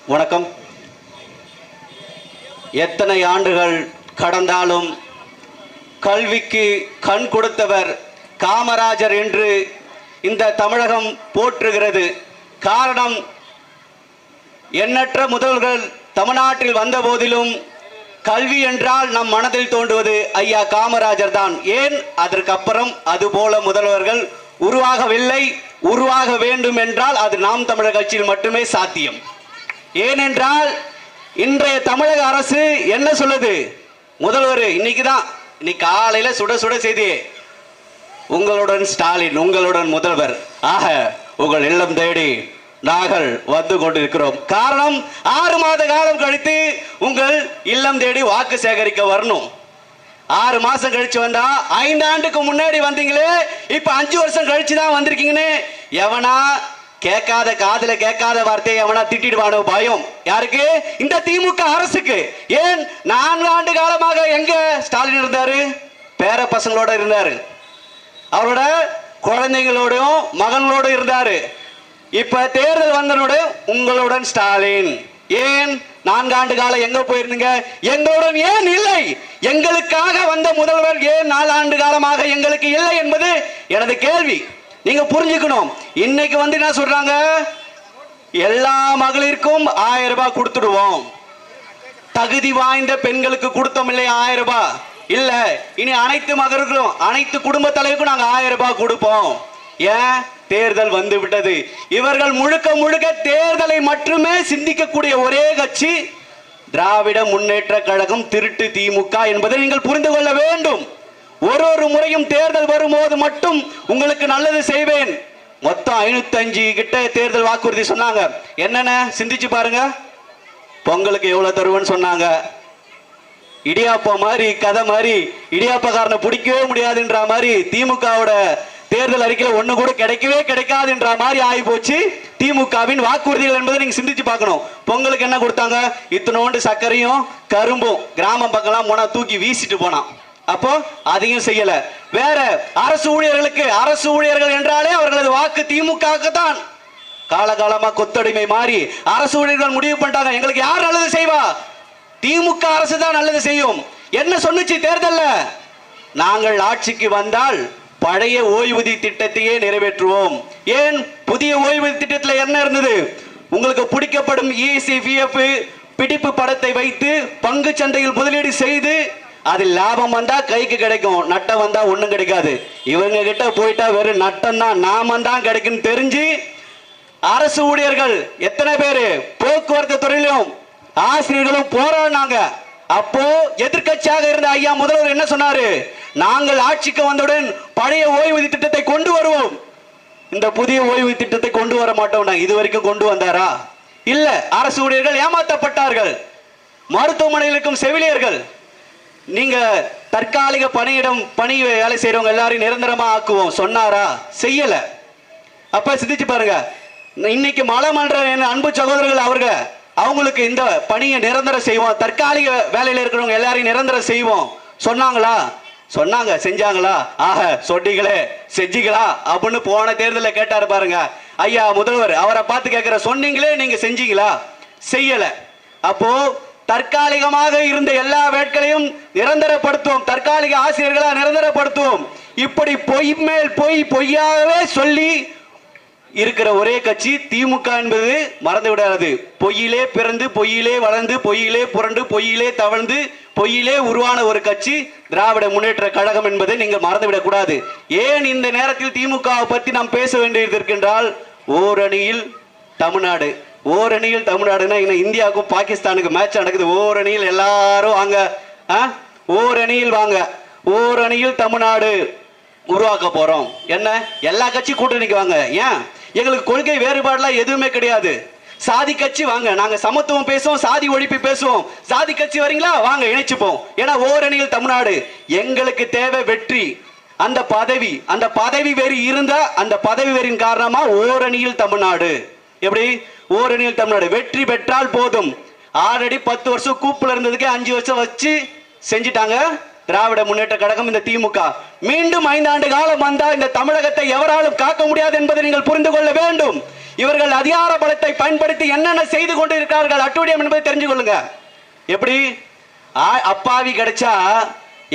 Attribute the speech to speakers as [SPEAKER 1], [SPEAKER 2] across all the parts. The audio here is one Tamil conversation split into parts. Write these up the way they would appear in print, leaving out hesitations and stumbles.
[SPEAKER 1] வணக்கம். எத்தனை ஆண்டுகள் கடந்தாலும் கல்விக்கு கண் கொடுத்தவர் காமராஜர் என்று இந்த தமிழகம் போற்றுகிறது. காரணம், எண்ணற்ற முதல்வர்கள் தமிழ்நாட்டில் வந்த போதிலும் கல்வி என்றால் நம் மனதில் தோன்றுவது ஐயா காமராஜர் தான். ஏன் அதற்கு அப்புறம் அதுபோல முதல்வர்கள் உருவாகவில்லை. உருவாக வேண்டும் என்றால் அது நாம் தமிழர் கட்சியில் மட்டுமே சாத்தியம். ஏனென்றால் இன்றைய தமிழக அரசு என்ன சொல்லுது? முதல்வர் இன்னைக்கு காலையில சுட சுட செய்தி, உங்களுடன் ஸ்டாலின், உங்களுடன் முதல்வர், ஆக உங்கள் இல்லம் தேடி நாங்கள் வந்து கொண்டிருக்கிறோம். காரணம், 6 மாத காலம் கழித்து உங்கள் இல்லம் தேடி வாக்கு சேகரிக்க வரணும். 6 மாசம் கழிச்சு வந்தா 5 ஆண்டுக்கு முன்னாடி வந்தீங்களே, இப்ப 5 வருஷம் கழிச்சு தான் வந்திருக்கீங்கன்னு எவனா கேட்காத, காதுல கேட்காத வார்த்தையை எவனா திட்டிடுவானோ பயம். யாருக்கு? இந்த திமுக அரசுக்கு. ஏன் 4 ஆண்டு காலமாக எங்க ஸ்டாலின் இருந்தாரு? பேர பசங்களோட இருந்தாரு, அவரோட குழந்தைங்களோடையும் மகன்களோட இருந்தாரு. இப்ப தேர்தல் வந்தனோட உங்களுடன் ஸ்டாலின். ஏன் 4 ஆண்டு காலம் எங்க போயிருந்தீங்க? எங்களுடன் ஏன் இல்லை? எங்களுக்காக வந்த முதல்வர் ஏன் 4 ஆண்டு காலமாக எங்களுக்கு இல்லை என்பது எனது கேள்வி. நீங்க புரிஞ்சுக்கணும். இன்னைக்கு வந்து என்ன சொல்றாங்க? எல்லா மகளிருக்கும் 1000 ரூபாய் கொடுத்துடுவோம். தகுதி வாய்ந்த பெண்களுக்கு கொடுத்தோம் இல்லையா 1000 ரூபாய்? இல்ல, இனி அனைத்து மகளிர்களும், அனைத்து குடும்ப தலைவருக்கும் நாங்க 1000 ரூபாய் கொடுப்போம். ஏன்? தேர்தல் வந்து விட்டது. இவர்கள் முழுக்க முழுக்க தேர்தலை மட்டுமே சிந்திக்கக்கூடிய ஒரே கட்சி திராவிட முன்னேற்ற கழகம், திருட்டு திமுக என்பதை நீங்கள் புரிந்து கொள்ள வேண்டும். ஒரு முறையும் தேர்தல் வரும்போது மட்டும் உங்களுக்கு நல்லது செய்வேன். மொத்தம் 505 கிட்ட தேர்தல் வாக்குறுதி சொன்னாங்க. என்னென்ன சிந்திச்சு பாருங்க. பொங்கலுக்கு எவ்வளவு தருவேன்னு சொன்னாங்க. இடியாப்பா மாதிரி கதை மாதிரி, இடியாப்பக்காரனை பிடிக்கவே முடியாதுன்ற மாதிரி திமுகவோட தேர்தல் அறிக்கையில் ஒண்ணு கூட கிடைக்கவே கிடைக்காதுன்ற மாதிரி ஆகி போச்சு திமுகவின் வாக்குறுதிகள் என்பதை நீங்க சிந்திச்சு பார்க்கணும். பொங்கலுக்கு என்ன கொடுத்தாங்க? இத்தனோண்டு சர்க்கரையும் கரும்பும். கிராமம் பக்கம்லாம் போனா தூக்கி வீசிட்டு போனான். அப்போ அதையும் செய்யல. வேற அரசு ஊழியர்களுக்கு, அரசு ஊழியர்கள் என்றாலே அவர்களது வாக்கு திமுக தான். காலகாலமா கொத்தடிமை மாறி அரசு ஊழியர்கள் முடிவு பண்ணிட்டாங்க, எங்களுக்கு யார் நல்லது செய்வா? திமுக அரசு தான் நல்லது செய்யும். என்ன சொன்னுச்சு தேர்தல்ல? நாங்கள் ஆட்சிக்கு வந்தால் பழைய ஓய்வூதிய திட்டத்தையே நிறைவேற்றுவோம். ஏன்? புதிய ஓய்வூதிய திட்டத்தில் என்ன இருந்தது? உங்களுக்கு பிடிக்கப்படும் ECPF பிடிப்பு படத்தை வைத்து பங்கு சந்தையில் முதலீடு செய்து அதில் லாபம் வந்தா கைக்கு கிடைக்கும், நட்டம் வந்தா ஒண்ணும் கிடைக்காது. இவங்க கிட்ட போயிட்டா வெறும் நட்டம் தான், நாமம் தான் கிடைக்கும் தெரிஞ்சு அரசு ஊழியர்கள் எத்தனை பேரு போக்குவரத்து துறையிலும் ஆசிரியர்களும் போராடினாங்க. அப்போ எதிர்கட்சியாக இருந்த ஐயா முதல்வர் என்ன சொன்னாரு? நாங்கள் ஆட்சிக்கு வந்தவுடன் பழைய ஓய்வூதிய திட்டத்தை கொண்டு வருவோம். இந்த புதிய ஓய்வூதிய திட்டத்தை கொண்டு வர மாட்டோம். இது வரைக்கும் கொண்டு வந்தாரா? இல்ல. அரசு ஊழியர்கள் ஏமாற்றப்பட்டார்கள். மருத்துவமனையில் இருக்கும் செவிலியர்கள், நீங்க தற்காலிக பணி வேலை செய்யறவங்க எல்லாரையும் நிரந்தரமா ஆக்குவோம் சொன்னாரா? செய்யல. அப்ப சிந்திச்சு பாருங்க. இன்னைக்கு மலமன்ற அன்பு சகோதரர்கள் அவங்களுக்கு இந்த பணியை நிரந்தரம் செய்வோம், தற்காலிக வேலையில் இருக்கிறவங்க எல்லாரையும் நிரந்தரம் செய்வோம் சொன்னாங்களா? சொன்னாங்க. செஞ்சாங்களா? ஆக சொன்னீங்களே செஞ்சீங்களா அப்படின்னு போன தேர்தலில் கேட்டாரு பாருங்க ஐயா முதல்வர். அவரை பார்த்து கேட்கிற, சொன்னீங்களே நீங்க செஞ்சீங்களா? செய்யல. அப்போ தற்காலிகமாக இருந்த எல்லா வேட்களையும் நிரந்தரப்படுத்துவோம், தற்காலிக ஆசிரியர்களா நிரந்தரப்படுத்துவோம். இப்படி பொய் மேல் பொய், பொய்யாகவே சொல்லி இருக்கிற ஒரே கட்சி திமுக என்பது மறந்து விடாது. பொய்யிலே பிறந்து, பொய்யிலே வளர்ந்து, பொய்யிலே புரண்டு, பொய்யிலே தவழ்ந்து, பொய்யிலே உருவான ஒரு கட்சி திராவிட முன்னேற்ற கழகம் என்பதை நீங்கள் மறந்துவிடக் கூடாது. ஏன் இந்த நேரத்தில் திமுக பற்றி நாம் பேச வேண்டியது இருக்கின்றால், ஓரணியில் தமிழ்நாடு, ஓரணியில் தமிழ்நாடுன்னா இந்தியாவுக்கும் பாகிஸ்தானுக்கு மேட்ச் நடக்குது. ஓரணியில் எல்லாரும் வாங்க, ஓரணியில் வாங்க, ஓரணியில் தமிழ்நாடு உருவாக்க போறோம். என்ன? எல்லா கட்சி கூட்டணிக்கு வாங்க. ஏன்? எங்களுக்கு கொள்கை வேறுபாடுலாம் எதுவுமே கிடையாது. சாதி கட்சி வாங்க, நாங்க சமத்துவம் பேசுவோம், சாதி ஒழிப்பு பேசுவோம். சாதி கட்சி வரீங்களா? வாங்க, இணைச்சுப்போம். ஏன்னா ஓரணியில் தமிழ்நாடு எங்களுக்கு தேவை. வெற்றி, அந்த பதவி வெறி இருந்தா, அந்த பதவி வெறியின் காரணமா ஓரணியில் தமிழ்நாடு. எப்படி? ஓரணியில் தமிழ்நாடு வெற்றி பெற்றால் போதும். ஆல்ரெடி 10 வருஷம் கூப்புல இருந்ததுக்கு 5 வருஷம் வச்சு செஞ்சிட்டாங்க திராவிட முன்னேற்ற கழகம், இந்த திமுக. மீண்டும் 5 ஆண்டு காலம் வந்தா இந்த தமிழகத்தை எவராலும் காக்க முடியாது என்பதை நீங்கள் புரிந்து கொள்ள வேண்டும். இவர்கள் அதிகார பலத்தை பயன்படுத்தி என்னென்ன செய்து கொண்டு இருக்கிறார்கள் அட்டூழியம் என்பதை தெரிஞ்சு கொள்ளுங்க. எப்படி அப்பாவி கிடைச்சா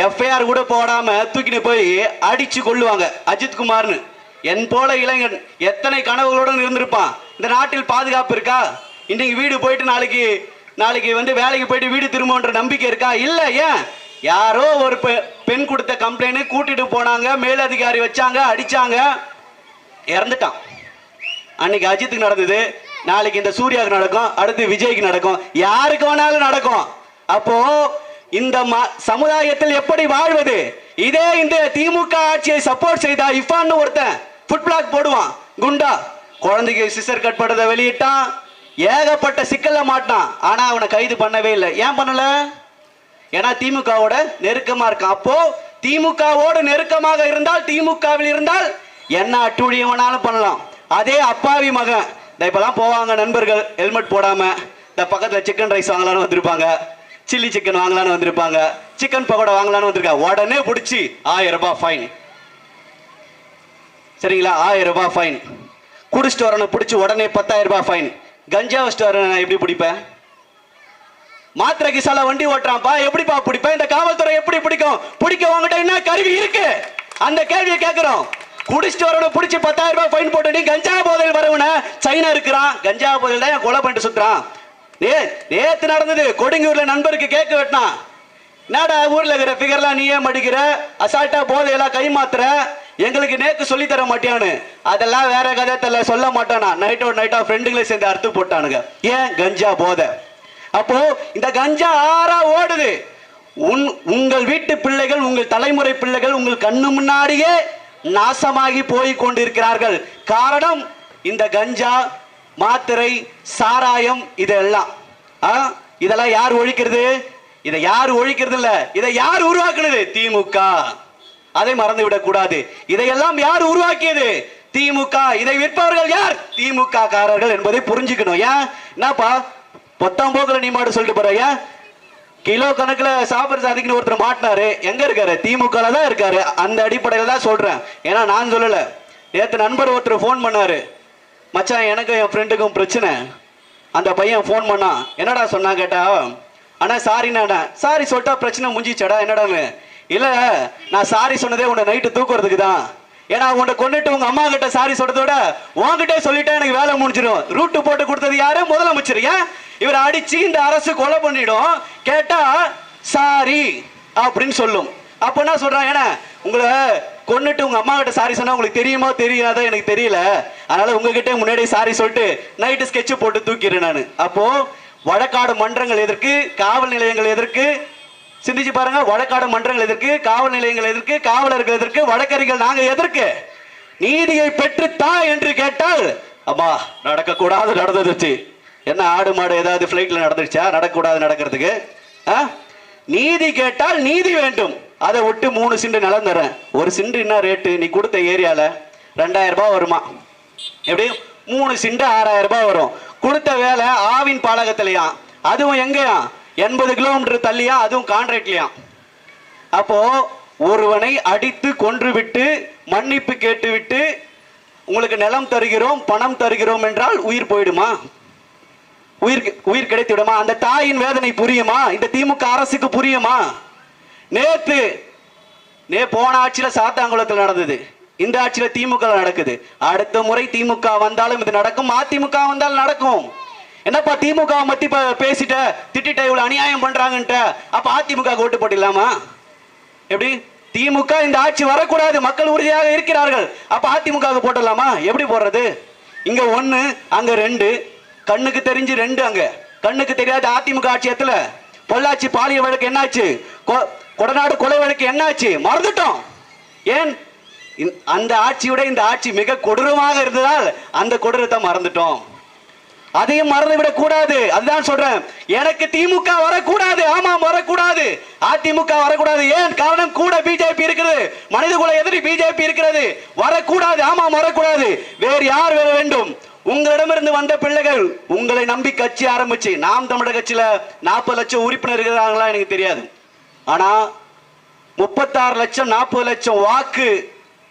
[SPEAKER 1] எஃப்ஐஆர் கூட போடாம தூக்கிட்டு போய் அடிச்சு கொள்ளுவாங்க. அஜித் குமார்னு என் போல இளைஞன் எத்தனை கனவுகளுடன் இருந்திருப்பான். இந்த நாட்டில் பாதுகாப்பு இருக்கா? இன்னைக்கு வீடு போயிட்டு நாளைக்கு வந்து வேலைக்கு போயிட்டு வீடு திரும்பன்ற நம்பிக்கை இருக்கா? இல்ல. ஏன்? யாரோ ஒரு பெண் கொடுத்த கம்ப்ளைண்ட் கூட்டிட்டு போனாங்க, மேலதிகாரி வச்சாங்க, அடிச்சாங்க, இறந்துட்டான். அன்னைக்கு அஜித்துக்கு நடந்தது, நாளைக்கு இந்த சூர்யாவுக்கு நடக்கும், அடுத்து விஜய்க்கு நடக்கும், யாருக்கு வேணாலும் நடக்கும். அப்போ இந்த சமுதாயத்தில் எப்படி வாழ்வது? இதே இந்த திமுக ஆட்சியை சப்போர்ட் செய்தா இஃபான்னு ஒருத்தன் ஃபுட் பிளாக் போடுவான், குண்டா குழந்தைக்கு சிசர் கட் பண்ணதை வெளியிட்டான், ஏகப்பட்ட சிக்கல்ல மாட்டான். ஆனா அவனை கைது பண்ணவே இல்லை. ஏன் பண்ணல? ஏன்னா திமுகவோட நெருக்கமா இருக்கான். அப்போ திமுகவோடு நெருக்கமாக இருந்தால், திமுகவில் இருந்தால் என்ன அட்டூழியம் வேணாலும் பண்ணலாம். அதே அப்பாவி மகன் இப்பெல்லாம் போவாங்க நண்பர்கள் ஹெல்மெட் போடாம, இந்த பக்கத்துல சிக்கன் ரைஸ் வாங்கலான்னு வந்திருப்பாங்க, சில்லி சிக்கன் வாங்கலான்னு வந்திருப்பாங்க, சிக்கன் பக்கோடா வாங்கலான்னு வந்திருக்காங்க. உடனே பிடிச்சி 1000 ரூபாய் ஃபைன். சரிங்களா? 1000 ரூபாய் ஃபைன். குடிச்சிட்டு வரணும் பிடிச்சி உடனே 10,000 ரூபாய் ஃபைன். கஞ்சா வச்சுட்டு வர எப்படி பிடிப்பேன்? மாத்திரை கிசால வண்டி ஓட்டுறான்ப்பா, எப்படிப்பா பிடிப்பேன்? இந்த காவல்துறை எப்படி பிடிக்கும்? பிடிக்க உங்ககிட்ட என்ன கருவி இருக்கு? அந்த கேள்வியை கேட்கிறோம். குடிச்சிட்டு வரணும் பிடிச்சி 10,000 ரூபாய் ஃபைன் போட்டு, கஞ்சா போதையில் வரவன சைனா இருக்கிறான், கஞ்சா போதையில் தான் கொலை பண்ணிட்டு சுத்துறான். நேத்து நடந்தது கொடுங்கூர்ல நண்பருக்கு கேட்க வெட்டினான். என்னடா ஊர்ல இருக்கிற ஃபிகர்லாம் நீயே மடிக்கிற, அசால்ட்டா போதையெல்லாம் கை மாத்துற, எங்களுக்கு நேக்கு சொல்லி தர மாட்டியான்னு. அதெல்லாம் வேற கதை தெரியல, சொல்ல மாட்டானா. நைட்டா ஃப்ரெண்டுங்களே சேர்ந்து அறுத்து போட்டானுங்க. ஏன்? கஞ்சா போதை. அப்போ இந்த கஞ்சா ஆறா ஓடுது. உங்கள் வீட்டு பிள்ளைகள், உங்கள் தலைமுறை பிள்ளைகள் உங்கள் கண்ணு முன்னாடியே நாசமாகி போய் கொண்டிருக்கிறார்கள். காரணம் இந்த கஞ்சா, மாத்திரை, சாராயம், இதெல்லாம். இதெல்லாம் யார் ஒழிக்கிறது? இதை யார் ஒழிக்கிறது இல்ல, இதை யார் உருவாக்குனது? திமுக. அதை மறந்து விடக் கூடாது. இதையெல்லாம் யார் உருவாக்கியது? திமுக. இதை விற்பவர்கள் யார்? திமுக காரர்கள் என்பதை புரிஞ்சுக்கணும். ஏன்? என்னப்பா பொத்தாம்போக்குல நீ மாட்டு சொல்லிட்டு போற? ஏன் கிலோ கணக்குல சாப்பிட சாதிக்கணும் ஒருத்தர் மாட்டினாரு, எங்க இருக்காரு? திமுக தான் இருக்காரு. அந்த அடிப்படையில தான் சொல்றேன். ஏன்னா நான் சொல்லல. நேற்று நண்பர் ஒருத்தர் போன் பண்ணாரு, மச்சான் எனக்கும் என் ஃப்ரெண்டுக்கும் பிரச்சனை. அந்த பையன் போன் பண்ணா, என்னடா சொன்னா கேட்டா, ஆனா சாரிண்ணா, சாரி சொல்லிட்டா பிரச்சனை முடிஞ்சிச்சடா. என்னடான்னு? இல்ல நான் சாரி சொன்னதே உன்னை நைட்டு தூக்குறதுக்கு தான். ஏன்னா உன்னை கொண்டுட்டு உங்க அம்மா கிட்ட சாரி சொல்றதோட உன்கிட்ட சொல்லிட்டா எனக்கு வேலை முடிஞ்சிடும். ரூட்டு போட்டு கொடுத்தது யாரு? முதலமைச்சர். ஏன்? இவர் அடிச்சு இந்த அரசு கொலை பண்ணிடும். கேட்டா சாரி அப்படின்னு சொல்லும். அப்ப என்ன சொல்றான்? ஏன்னா உங்களை கொண்டுட்டு உங்க அம்மா கிட்ட சாரி சொன்னா உங்களுக்கு தெரியுமா தெரியாதா எனக்கு தெரியல, அதனால உங்ககிட்ட முன்னாடி சாரி சொல்லிட்டு நைட்டு ஸ்கெட்ச் போட்டு தூக்கிறேன் நான். அப்போ வழக்காடு மன்றங்கள் எதற்கு? காவல் நிலையங்கள் எதற்கு? சிந்திச்சு பாருங்க. வழக்காடு மன்றங்கள் எதற்கு? காவல் நிலையங்கள் எதற்கு? காவலர்கள் எதற்கு? வழக்கறிஞர்கள் நாங்க எதற்கு? நீதியை பெற்று தா என்று கேட்டால், அம்மா நடக்கக்கூடாது நடந்துச்சு. என்ன ஆடு மாடு ஏதாவது பிளைட்ல நடந்துச்சா? நடக்கக்கூடாது நடக்கிறதுக்கு. நீதி கேட்டால் நீதி வேண்டும். அதை விட்டு 3 சிண்டு நிலம் தரேன். ஒரு சிண்டு என்ன ரேட்டு? நீ கொடுத்த ஏரியால 2000 ரூபாய் வருமா? எப்படி? 3 சிண்டு 6000 ரூபாய் வரும். கொடுத்த வேலை ஆவின் பாலகத்திலையா, அதுவும் எங்கயா 80 கிலோமீட்டர் தள்ளியா, அதுவும் கான்ட்ராக்ட்லயா. அப்போ ஒருவனை அடித்து கொன்று விட்டு மன்னிப்பு கேட்டு விட்டு உங்களுக்கு நிலம் தருகிறோம் பணம் தருகிறோம் என்றால் உயிர் போயிடுமா? உயிர் கிடைத்துவிடுமா? அந்த தாயின் வேதனை புரியுமா? இந்த திமுக அரசுக்கு புரியுமா? போன ஆட்சியில சாத்தாங்குளத்தில் நடந்தது, இந்த ஆட்சியில திமுக நடக்குது. அடுத்த முறை திமுக வந்தாலும் இது நடக்கும், அதிமுக வந்தாலும் நடக்கும். என்னப்பா திமுக மத்தி பேசிட்ட திட்டிட்ட, இவ்வளவு அநியாயம் பண்றாங்கன்ட்ட, அப்ப அதிமுக ஓட்டு போட்டிடலாமா? எப்படி? திமுக இந்த ஆட்சி வரக்கூடாது, மக்கள் உறுதியாக இருக்கிறார்கள், அப்ப அதிமுக போட்டலாமா? எப்படி போடுறது? இங்க 1 அங்க 2, கண்ணுக்கு தெரிஞ்சு 2 அங்க, கண்ணுக்கு தெரியாத அதிமுக ஆட்சியத்துல பொள்ளாச்சி பாலியல் வழக்கு என்னாச்சு? கொடநாடு கொலை வழக்கு என்னாச்சு? மறந்துட்டோம். ஏன்? அந்த ஆட்சியோட இந்த ஆட்சி மிக கொடூரமாக இருந்ததால் அந்த கொடூரத்தை மறந்துட்டோம். அதையும் மறந்து விடக் கூடாது. அதுதான் சொல்றேன், எனக்கு திமுக வரக்கூடாது. ஆமாம் வரக்கூடாது, அதிமுக வரக்கூடாது. ஏன்? காரணம் கூட பிஜேபி இருக்கிறது, மனிதகுல எதிரி பிஜேபி இருக்கிறது. வரக்கூடாது. ஆமாம் வரக்கூடாது. வேறு யார் வர வேண்டும்? உங்களிடமிருந்து வந்த பிள்ளைகள் உங்களை நம்பி கட்சி ஆரம்பிச்சு, நாம் தமிழர் கட்சியில 40 லட்சம் உறுப்பினர் இருக்கிறாங்களா எனக்கு தெரியாது, ஆனா 36 லட்சம் 40 லட்சம் வாக்கு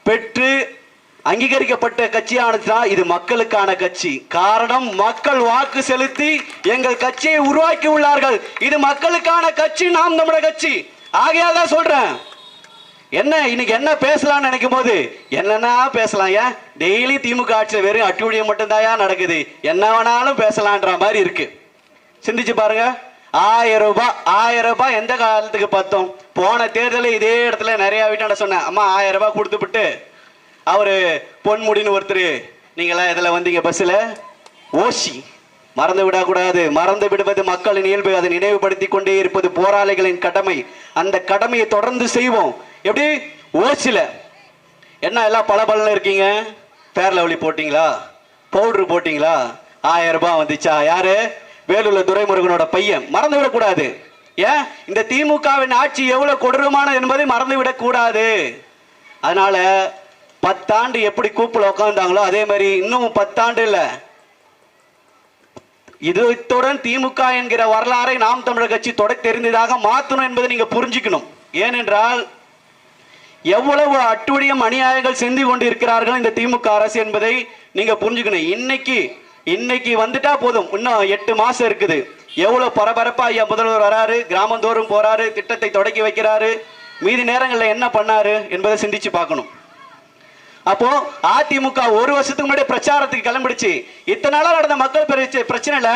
[SPEAKER 1] பெற்று அங்கீகரிக்கப்பட்ட கட்சியானதுன்னா இது மக்களுக்கான கட்சி. காரணம், மக்கள் வாக்கு செலுத்தி எங்கள் கட்சியை உருவாக்கி உள்ளார்கள். இது மக்களுக்கான கட்சி, நாம் தமிழர் கட்சி. ஆகையால் தான் சொல்றேன். என்ன இன்னைக்கு என்ன பேசலாம்னு நினைக்கும் போது என்னன்னா பேசலாம். ஏன் டெய்லி திமுக ஆட்சியில் வெறும் அட்டுழியம் மட்டும்தாயா நடக்குது, என்ன வேணாலும் பேசலான்ற மாதிரி இருக்கு. சிந்திச்சு பாருங்க. 1000 ரூபாய் எந்த காலத்துக்கு பார்த்தோம்? போன தேர்தலில் இதே இடத்துல நிறைய வீட்டாண்ட சொன்னேன், அம்மா 1000 ரூபாய் கொடுத்துவிட்டு அவரு பொன்முடின்னு ஒருத்தர், நீங்களாம் இதில் வந்தீங்க பஸ்ஸில், ஓசி மறந்து விடக்கூடாது. மறந்து விடுவது மக்களின் இயல்பு. அதை நினைவுபடுத்தி கொண்டே இருப்பது போராளிகளின் கடமை. அந்த கடமையை தொடர்ந்து செய்வோம். எப்படி ஓசில என்ன எல்லாம் பல இருக்கீங்க? பேர் லவ்லி போட்டீங்களா? பவுடர் போட்டீங்களா? 1000 ரூபாய் வந்துச்சா? யாரு? வேலூர்ல துரைமுருகனோட பையன். மறந்து விடக்கூடாது. ஏன் இந்த திமுகவின் ஆட்சி எவ்வளவு கொடூரமானது என்பதை மறந்து விடக்கூடாது. அதனால 10 ஆண்டு எப்படி கூப்பிட உட்கார்ந்தாங்களோ அதே மாதிரி இன்னும் 10 ஆண்டு இல்ல, இதுடன் திமுக என்கிற வரலாறை நாம் தமிழர் கட்சி தொடக்க தெரிந்ததாக மாற்றணும் என்பதை நீங்க புரிஞ்சுக்கணும். ஏனென்றால் எவ்வளவு அட்டுழியம் அநியாயங்கள் செஞ்சு கொண்டு இருக்கிறார்கள் இந்த திமுக அரசு என்பதை நீங்க புரிஞ்சுக்கணும். இன்னைக்கு வந்துட்டா போதும், இன்னும் 8 மாசம் இருக்குது. எவ்வளவு பரபரப்பா ஐயா முதல்வர் வராரு, கிராமந்தோறும் போறாரு, திட்டத்தை தொடக்கி வைக்கிறாரு, மீதி நேரங்களில் என்ன பண்ணாரு என்பதை சிந்திச்சு பார்க்கணும். அப்போ அதிமுக ஒரு வருஷத்துக்கு முன்னாடி பிரச்சாரத்துக்கு கிளம்பிடுச்சு. இத்தனை நாளா நடந்த மக்கள் பிரச்சனைல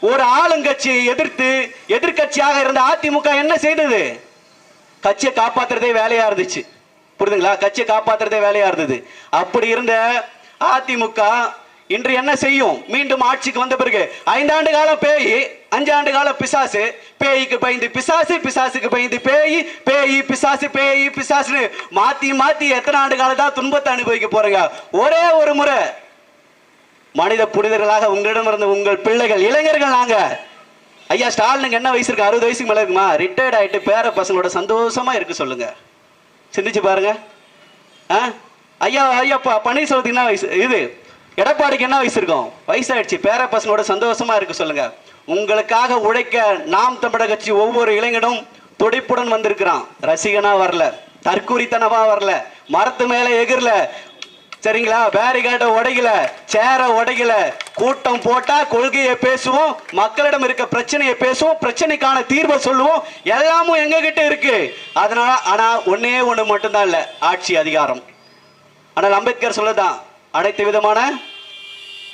[SPEAKER 1] ஒரு ஆளுங்கட்சியை எதிர்த்து எதிர்கட்சியாக இருந்த அதிமுக என்ன செய்தது? கட்சியை காப்பாத்துறதே வேலையா இருந்துச்சு. புரியுதுங்களா? கட்சியை காப்பாத்துறதே வேலையா இருந்தது. அப்படி இருந்த அதிமுக இன்று என்ன செய்யும்? மீண்டும் ஆட்சிக்கு வந்த பிறகு 5 ஆண்டு காலம் பேய், 5 ஆண்டு காலம் பிசாசு, பேய்க்கு பயந்து பிசாசு, பிசாசுக்கு பயந்து பேய், பேய் பிசாசு, பேய் பிசாசுன்னு மாத்தி எத்தனை ஆண்டு காலம் தான் துன்பத்தை அனுபவிக்க போறீங்க? ஒரே ஒரு முறை மனித புனிதர்களாக உங்களிடம் இருந்த உங்கள் பிள்ளைகள், இளைஞர்கள் நாங்க. ஐயா ஸ்டாலினுக்கு என்ன வயசு இருக்கு? 60 வயசுக்கு மேல இருக்குமா? ரிட்டையர்ட் ஆயிட்டு பேர பசங்களோட சந்தோஷமா இருக்கு சொல்லுங்க. சிந்திச்சு பாருங்க. ஐயா பன்னீர்செல்வத்துக்கு என்ன வயசு? இது எடப்பாடிக்கு என்ன வயசு இருக்கும்? வயசாயிடுச்சு. பேர பசங்களோட சந்தோஷமா இருக்கு சொல்லுங்க. உங்களுக்காக உழைக்க நாம் தமிழர் கட்சி ஒவ்வொரு இளைஞனும் துடிப்புடன் வந்திருக்கிறான். ரசிகனா வரல, தற்கூரித்தனமா வரல, மரத்து மேல எகிரல, சரிங்களா? பேரிகார்ட உடைக்கல, சேர உடைக்கல. கூட்டம் போட்டா கொள்கையை பேசுவோம், மக்களிடம் இருக்க பிரச்சனையை பேசுவோம், பிரச்சனைக்கான தீர்வை சொல்லுவோம். எல்லாமும் எங்க கிட்ட இருக்கு. அதனால ஆனா ஒன்னே ஒண்ணு மட்டும்தான் இல்ல, ஆட்சி அதிகாரம். ஆனால் அம்பேத்கர் சொல்லதான், அனைத்து விதமான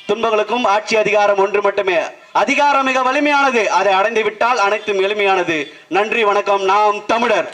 [SPEAKER 1] துன்பங்களுக்கும் ஆட்சி அதிகாரம் ஒன்று மட்டுமே. அதிகாரம் மிக வலிமையானது, அதை அடைந்து விட்டால் அனைத்தும் எளிமையானது. நன்றி, வணக்கம். நாம் தமிழர்.